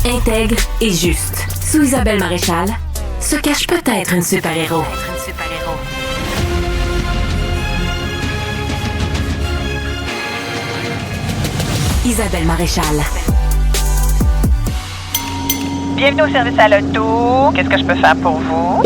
intègre et juste. Sous Isabelle Maréchal se cache peut-être une super-héros. Isabelle Maréchal. Bienvenue au service à l'auto. Qu'est-ce que je peux faire pour vous?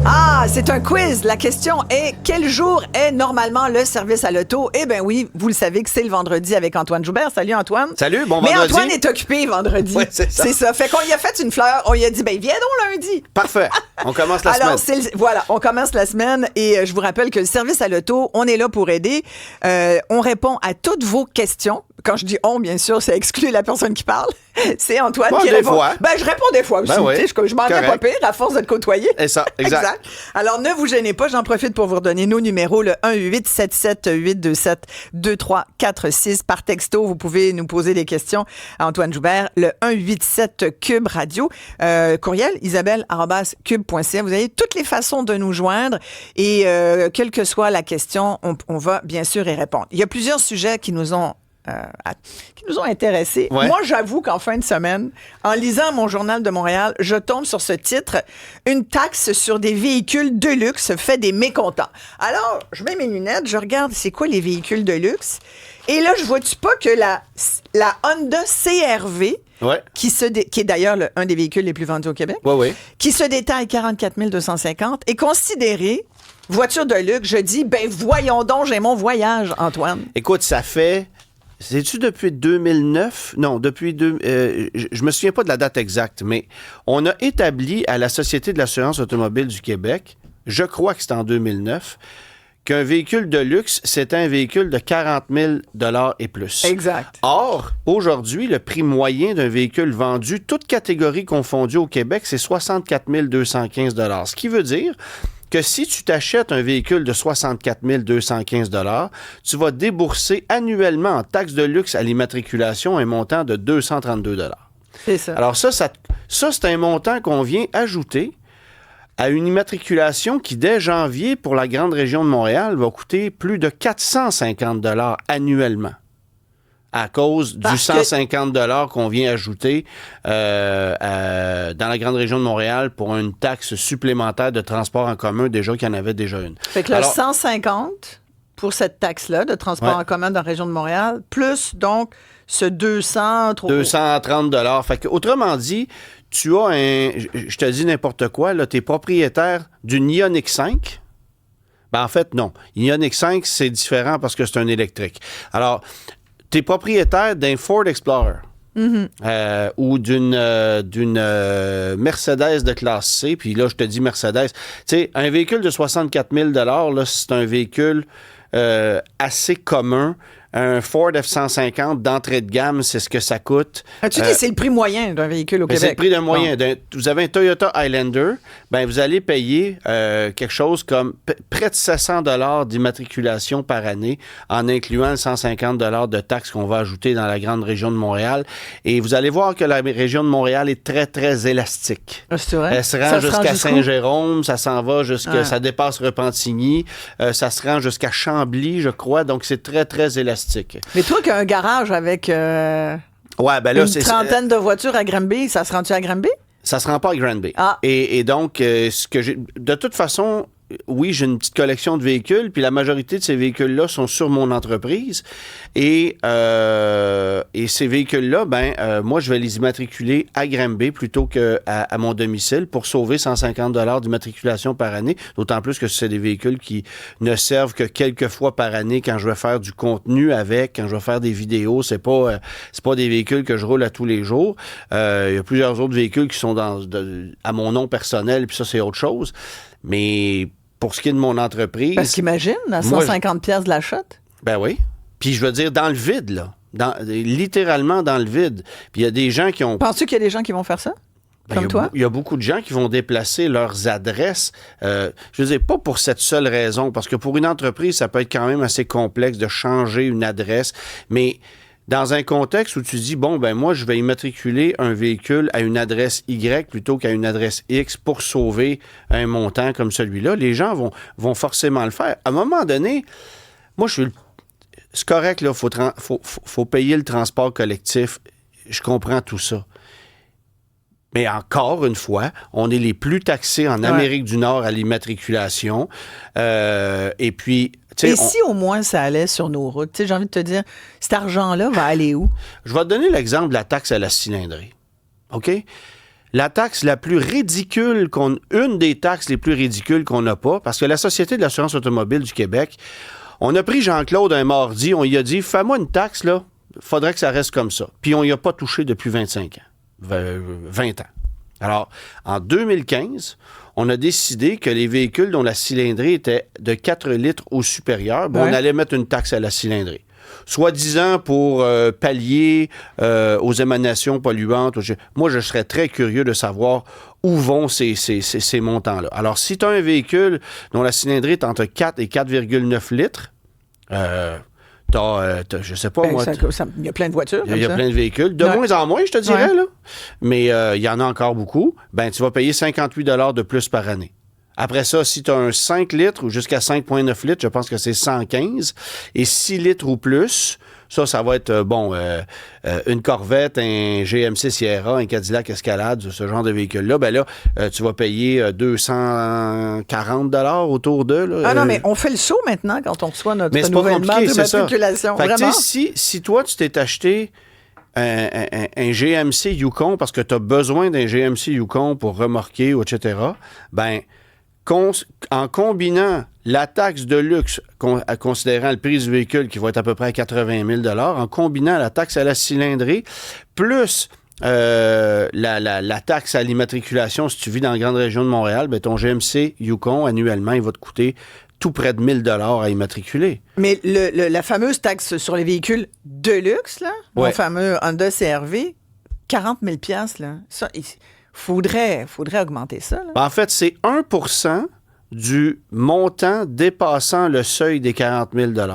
Ah, c'est un quiz. La question est, quel jour est normalement le service à l'auto? Eh bien oui, vous le savez que c'est le vendredi avec Antoine Joubert. Salut Antoine. Salut, bon Mais vendredi. Antoine est occupé vendredi. Oui, c'est ça. C'est ça. Fait qu'on lui a fait une fleur. On lui a dit, ben viens donc lundi. Parfait. On commence la Alors, semaine. voilà, on commence la semaine et je vous rappelle que le service à l'auto, on est là pour aider. On répond à toutes vos questions. Quand je dis on, bien sûr, ça exclut la personne qui parle. C'est Antoine qui des répond. fois. Ben, je réponds des fois aussi. Ben oui. Je m'en rends pas pire à force de te côtoyer. Et ça, exact. Alors, ne vous gênez pas. J'en profite pour vous redonner nos numéros. Le 1-877-827-2346 par texto. Vous pouvez nous poser des questions à Antoine Joubert. Le 1-877-CUBE Radio. Courriel, isabelle@cube.ca. Vous avez toutes les façons de nous joindre et quelle que soit la question, on va bien sûr y répondre. Il y a plusieurs sujets qui nous ont intéressés. Ouais. Moi, j'avoue qu'en fin de semaine, en lisant mon journal de Montréal, je tombe sur ce titre « Une taxe sur des véhicules de luxe fait des mécontents ». Alors, je mets mes lunettes, je regarde c'est quoi les véhicules de luxe. Et là, je vois-tu pas que la Honda CR-V, Ouais. qui est d'ailleurs un des véhicules les plus vendus au Québec, Oui. qui se détaille 44 250, est considérée voiture de luxe. Je dis, ben voyons donc, j'ai mon voyage, Antoine. Écoute, ça fait... C'est-tu depuis 2009? Non, depuis... je me souviens pas de la date exacte, mais on a établi à la Société de l'assurance automobile du Québec, je crois que c'est en 2009, qu'un véhicule de luxe, c'est un véhicule de 40 000 $ et plus. Exact. Or, aujourd'hui, le prix moyen d'un véhicule vendu, toutes catégories confondues au Québec, c'est 64 215 $. Ce qui veut dire que si tu t'achètes un véhicule de 64 215 $, tu vas débourser annuellement en taxes de luxe à l'immatriculation un montant de 232 $. C'est ça. Alors ça, c'est un montant qu'on vient ajouter à une immatriculation qui, dès janvier, pour la grande région de Montréal, va coûter plus de 450 $ annuellement, à cause du 150 $ qu'on vient ajouter dans la grande région de Montréal pour une taxe supplémentaire de transport en commun, déjà qu'il y en avait déjà une. Fait que le 150 pour cette taxe-là de transport en commun dans la région de Montréal, plus donc ce 230 $. Fait que, autrement dit, tu as je te dis n'importe quoi, là, tu es propriétaire d'une Ioniq 5. Ben, en fait, non. Ioniq 5, c'est différent parce que c'est un électrique. Alors, tu es propriétaire d'un Ford Explorer ou d'une Mercedes de classe C. Puis là, je te dis Mercedes. Tu sais, un véhicule de 64 000 $, là, c'est un véhicule assez commun. Un Ford F-150 d'entrée de gamme, c'est ce que ça coûte. As-tu dit c'est le prix moyen d'un véhicule au Québec? C'est le prix d'un moyen. Vous avez un Toyota Highlander, ben vous allez payer quelque chose comme près de 700 $ d'immatriculation par année, en incluant le 150 $ de taxes qu'on va ajouter dans la grande région de Montréal. Et vous allez voir que la région de Montréal est très, très élastique. Ah, c'est vrai? Elle se rend jusqu'à Saint-Jérôme, ça s'en va jusqu'à... Ça dépasse Repentigny, ça se rend jusqu'à Chambly, je crois. Donc, c'est très, très élastique. Mais toi qui as un garage avec ouais, ben là, une trentaine de voitures à Granby, ça se rend-tu à Granby? Ça se rend pas à Granby. Ah. Et donc, ce que j'ai... De toute façon, oui, j'ai une petite collection de véhicules, puis la majorité de ces véhicules-là sont sur mon entreprise. Et ces véhicules-là, moi, je vais les immatriculer à Granby plutôt qu'à mon domicile pour sauver 150 $ d'immatriculation par année. D'autant plus que c'est des véhicules qui ne servent que quelques fois par année quand je vais faire du contenu avec, quand je vais faire des vidéos. C'est pas des véhicules que je roule à tous les jours. Il y a plusieurs autres véhicules qui sont à mon nom personnel, puis ça, c'est autre chose. Mais pour ce qui est de mon entreprise... Parce qu'imagine, à 150 pièces de la shot. Ben oui. Puis je veux dire, dans le vide, là. Littéralement dans le vide. Puis il y a des gens qui ont... Penses-tu qu'il y a des gens qui vont faire ça? Comme toi? Il y a beaucoup de gens qui vont déplacer leurs adresses. Je veux dire, pas pour cette seule raison, parce que pour une entreprise, ça peut être quand même assez complexe de changer une adresse. Mais dans un contexte où tu dis, bon, ben moi, je vais immatriculer un véhicule à une adresse Y plutôt qu'à une adresse X pour sauver un montant comme celui-là, les gens vont forcément le faire. À un moment donné, moi, je suis c'est correct, là, faut payer le transport collectif. Je comprends tout ça. Mais encore une fois, on est les plus taxés en Amérique du Nord à l'immatriculation. Et puis... si au moins ça allait sur nos routes? J'ai envie de te dire, cet argent-là va aller où? Je vais te donner l'exemple de la taxe à la cylindrée. OK? La taxe la plus ridicule une des taxes les plus ridicules qu'on n'a pas, parce que la Société de l'assurance automobile du Québec, on a pris Jean-Claude un mardi, on lui a dit, fais-moi une taxe, là, faudrait que ça reste comme ça. Puis on n'y a pas touché depuis 25 ans. 20 ans. Alors, en 2015, on a décidé que les véhicules dont la cylindrée était de 4 litres ou supérieur, on allait mettre une taxe à la cylindrée. Soi-disant pour pallier aux émanations polluantes. Moi, je serais très curieux de savoir où vont ces montants-là. Alors, si tu as un véhicule dont la cylindrée est entre 4 et 4,9 litres, je sais pas, moi... Il y a plein de voitures. Il y a plein de véhicules. De moins en moins, je te dirais, là. Mais il y en a encore beaucoup. Ben, tu vas payer 58 $ de plus par année. Après ça, si tu as un 5 litres ou jusqu'à 5,9 litres, je pense que c'est 115. Et 6 litres ou plus, ça va être, une Corvette, un GMC Sierra, un Cadillac Escalade, ce genre de véhicule-là. Ben là, tu vas payer 240 $ autour d'eux. Là. Non, mais on fait le saut maintenant quand on reçoit notre renouvellement d'immatriculation. Vraiment? Si toi, tu t'es acheté un GMC Yukon parce que tu as besoin d'un GMC Yukon pour remorquer, etc., ben en combinant la taxe de luxe, considérant le prix du véhicule qui va être à peu près à 80 000 $, en combinant la taxe à la cylindrée, plus la taxe à l'immatriculation, si tu vis dans la grande région de Montréal, ben ton GMC Yukon, annuellement, il va te coûter tout près de 1 000 $ à immatriculer. Mais la fameuse taxe sur les véhicules de luxe, là, mon fameux Honda CR-V, 40 000 $, là, ça... Faudrait augmenter ça. Là. En fait, c'est 1% du montant dépassant le seuil des 40 000 $.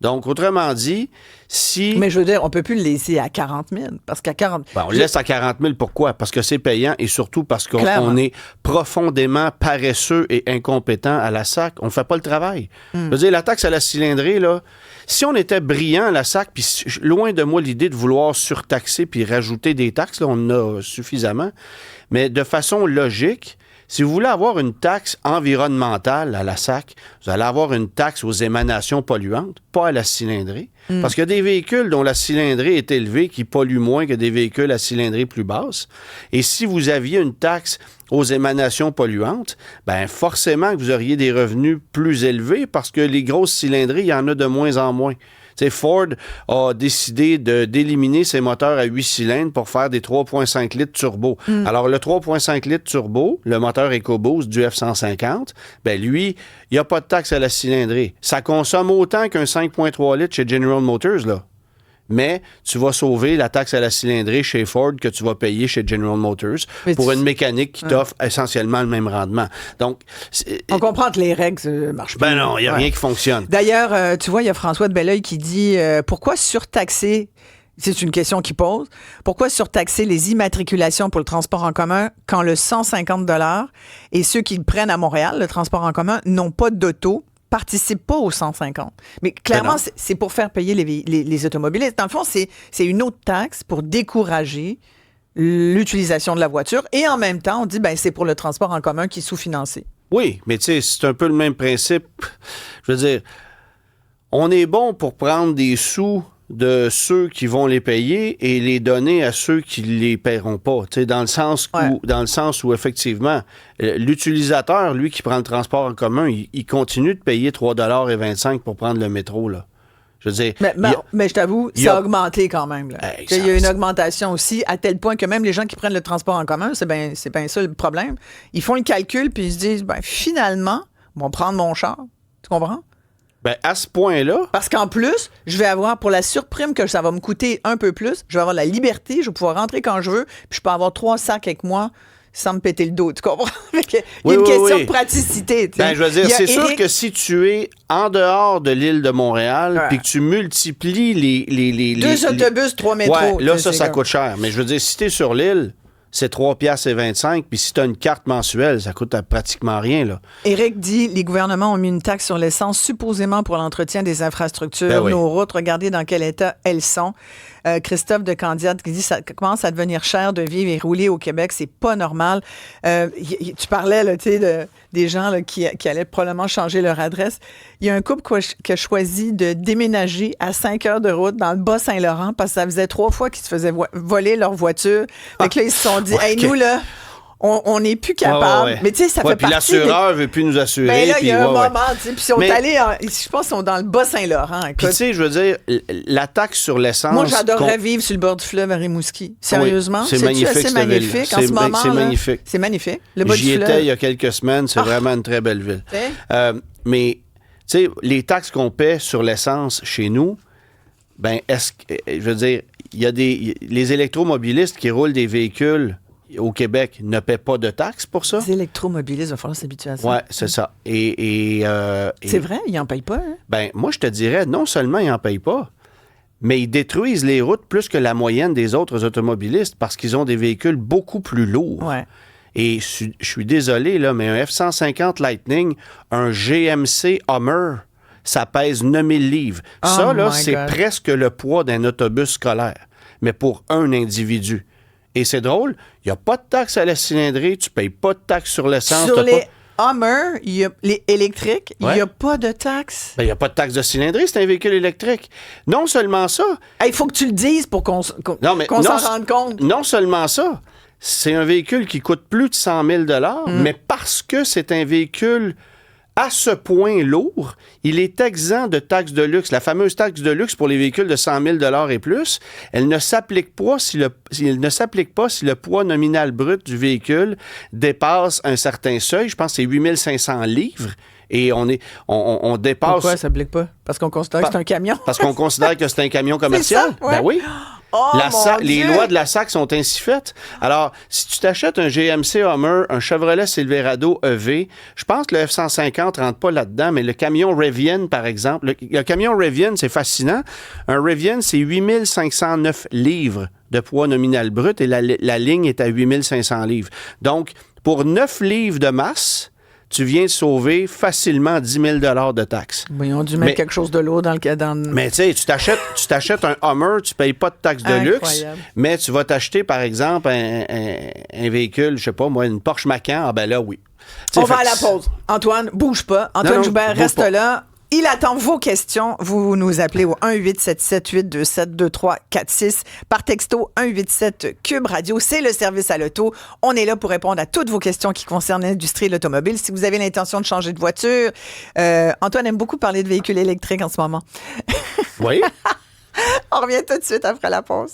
Donc, autrement dit, si... Mais je veux dire, on ne peut plus le laisser à 40 000, parce qu'à 40 000... on le laisse à 40 000, pourquoi? Parce que c'est payant et surtout parce qu'on est profondément paresseux et incompétent à la SAC. On ne fait pas le travail. Je veux dire, la taxe à la cylindrée, là, si on était brillant à la SAC, puis loin de moi l'idée de vouloir surtaxer puis rajouter des taxes, là, on en a suffisamment, mais de façon logique, si vous voulez avoir une taxe environnementale à la SAC, vous allez avoir une taxe aux émanations polluantes, pas à la cylindrée. Parce qu'il y a des véhicules dont la cylindrée est élevée qui polluent moins que des véhicules à cylindrée plus basse. Et si vous aviez une taxe aux émanations polluantes, ben forcément que vous auriez des revenus plus élevés parce que les grosses cylindrées, il y en a de moins en moins. T'sais, Ford a décidé d'éliminer ses moteurs à 8 cylindres pour faire des 3,5 litres turbo. Alors, le 3,5 litres turbo, le moteur EcoBoost du F-150, ben lui, il n'y a pas de taxe à la cylindrée. Ça consomme autant qu'un 5,3 litres chez General Motors, là. Mais tu vas sauver la taxe à la cylindrée chez Ford que tu vas payer chez General Motors pour une mécanique qui t'offre essentiellement le même rendement. Donc, on comprend que les règles ne marchent pas. Ben non, il n'y a rien qui fonctionne. D'ailleurs, tu vois, il y a François de Belleuil qui dit pourquoi surtaxer, c'est une question qu'il pose, pourquoi surtaxer les immatriculations pour le transport en commun quand le 150 $ et ceux qui le prennent à Montréal, le transport en commun, n'ont pas d'auto, participent pas aux 150. Mais clairement, c'est pour faire payer les automobilistes. Dans le fond, c'est une autre taxe pour décourager l'utilisation de la voiture. Et en même temps, on dit c'est pour le transport en commun qui est sous-financé. Oui, mais tu sais, c'est un peu le même principe. Je veux dire, on est bon pour prendre des sous de ceux qui vont les payer et les donner à ceux qui les paieront pas. Tu sais, dans le sens où effectivement, l'utilisateur, lui qui prend le transport en commun, il continue de payer 3,25 $ pour prendre le métro, là. Je veux dire... Mais je t'avoue, ça a augmenté quand même. Là. Il y a une augmentation aussi, à tel point que même les gens qui prennent le transport en commun, c'est bien ça le problème. Ils font le calcul puis ils se disent, finalement, ils vont prendre mon char. Tu comprends? Ben, à ce point-là... Parce qu'en plus, je vais avoir, pour la surprime que ça va me coûter un peu plus, je vais avoir la liberté, je vais pouvoir rentrer quand je veux, puis je peux avoir 3 sacs avec moi sans me péter le dos, tu comprends? Il y a une question de praticité. Ben, je veux dire, c'est sûr que si tu es en dehors de l'île de Montréal, puis que tu multiplies les 2 autobus, 3 métros. Ouais, là, ça coûte cher. Mais je veux dire, si tu es sur l'île, c'est 3,25 $. Puis si tu as une carte mensuelle, ça coûte pratiquement rien, là. Éric dit, les gouvernements ont mis une taxe sur l'essence supposément pour l'entretien des infrastructures, Ben oui. nos routes, regardez dans quel état elles sont. Christophe de Candiate qui dit, ça commence à devenir cher de vivre et rouler au Québec, c'est pas normal. Tu parlais, là, tu sais, des gens là, qui allaient probablement changer leur adresse. Il y a un couple qui a choisi de déménager à 5 heures de route dans le Bas-Saint-Laurent parce que ça faisait 3 fois qu'ils se faisaient voler leur voiture. Fait que là, ils se sont dit, Ouais, hey, nous, là, on n'est plus capable. Ouais. Mais tu sais, ça fait puis partie l'assureur veut plus nous assurer. Ben là, il y a un ouais. moment, tu sais, puis ils sont Mais- allés, je pense qu'ils sont dans le Bas-Saint-Laurent. Puis Écoute. tu sais, je veux dire, la taxe sur l'essence... Moi, j'adorerais vivre sur le bord du fleuve à Rimouski. Sérieusement. c'est C'est magnifique, assez cette magnifique ville. en ce moment. C'est là. magnifique. C'est magnifique. Le bas du J'y fleuve. étais il y a quelques semaines. C'est vraiment une très belle ville. Mais, tu sais, les taxes qu'on paie sur l'essence chez nous, ben, je veux dire, il y a les électromobilistes qui roulent des véhicules au Québec ne paient pas de taxes pour ça. Les électromobilistes, il va falloir s'habituer à ça. Oui, c'est ça. C'est vrai, ils n'en payent pas. Hein? Ben, moi, je te dirais, non seulement ils n'en payent pas, mais ils détruisent les routes plus que la moyenne des autres automobilistes parce qu'ils ont des véhicules beaucoup plus lourds. Ouais. Et je suis désolé, là, mais un F-150 Lightning, un GMC Hummer, ça pèse 9000 livres. Ça, là, my c'est God. presque le poids d'un autobus scolaire, mais pour un individu. Et c'est drôle, il n'y a pas de taxe à la cylindrée, tu ne payes pas de taxe sur l'essence. Sur t'as les pas- Hummer, les électriques, il n'y Ouais. a pas de taxe. Ben, il n'y a pas de taxe de cylindrée, c'est un véhicule électrique. Non seulement ça, Il faut que tu le dises pour qu'on Non, mais qu'on s'en non, rende compte. non seulement ça, c'est un véhicule qui coûte plus de 100 000 mais parce que c'est un véhicule à ce point lourd, il est exempt de taxe de luxe. La fameuse taxe de luxe pour les véhicules de 100 000 et plus, elle ne s'applique pas si le poids nominal brut du véhicule dépasse un certain seuil. Je pense que c'est 8 500 livres. Et on dépasse... Pourquoi ça ne plaque pas? Parce qu'on considère que c'est un camion. Parce qu'on considère que c'est un camion commercial. C'est ça, ouais. Ben oui. Oh, Les Dieu! lois de la SAC sont ainsi faites. Alors, si tu t'achètes un GMC Hummer, un Chevrolet Silverado EV, je pense que le F-150 rentre pas là-dedans, mais le camion Rivian, par exemple, le camion Rivian, c'est fascinant. Un Rivian, c'est 8 509 livres de poids nominal brut et la ligne est à 8 500 livres. Donc, pour 9 livres de masse, tu viens de sauver facilement 10 000 de taxes. Ils ont dû mettre Mais- quelque chose de lourd dans le... Mais tu sais, tu t'achètes un Hummer, tu payes pas de taxe de luxe, Incroyable. mais tu vas t'acheter, par exemple, un véhicule, je sais pas moi, une Porsche Macan, ah ben là, oui. Tu sais, On va fait à la que pause. Antoine, bouge pas. Antoine Non, Joubert, bouge reste pas. là. Il attend vos questions. Vous nous appelez au 1-877-827-2346 par texto 187 Cube Radio. C'est le service à l'auto. On est là pour répondre à toutes vos questions qui concernent l'industrie de l'automobile. Si vous avez l'intention de changer de voiture, Antoine aime beaucoup parler de véhicules électriques en ce moment. Oui. On revient tout de suite après la pause.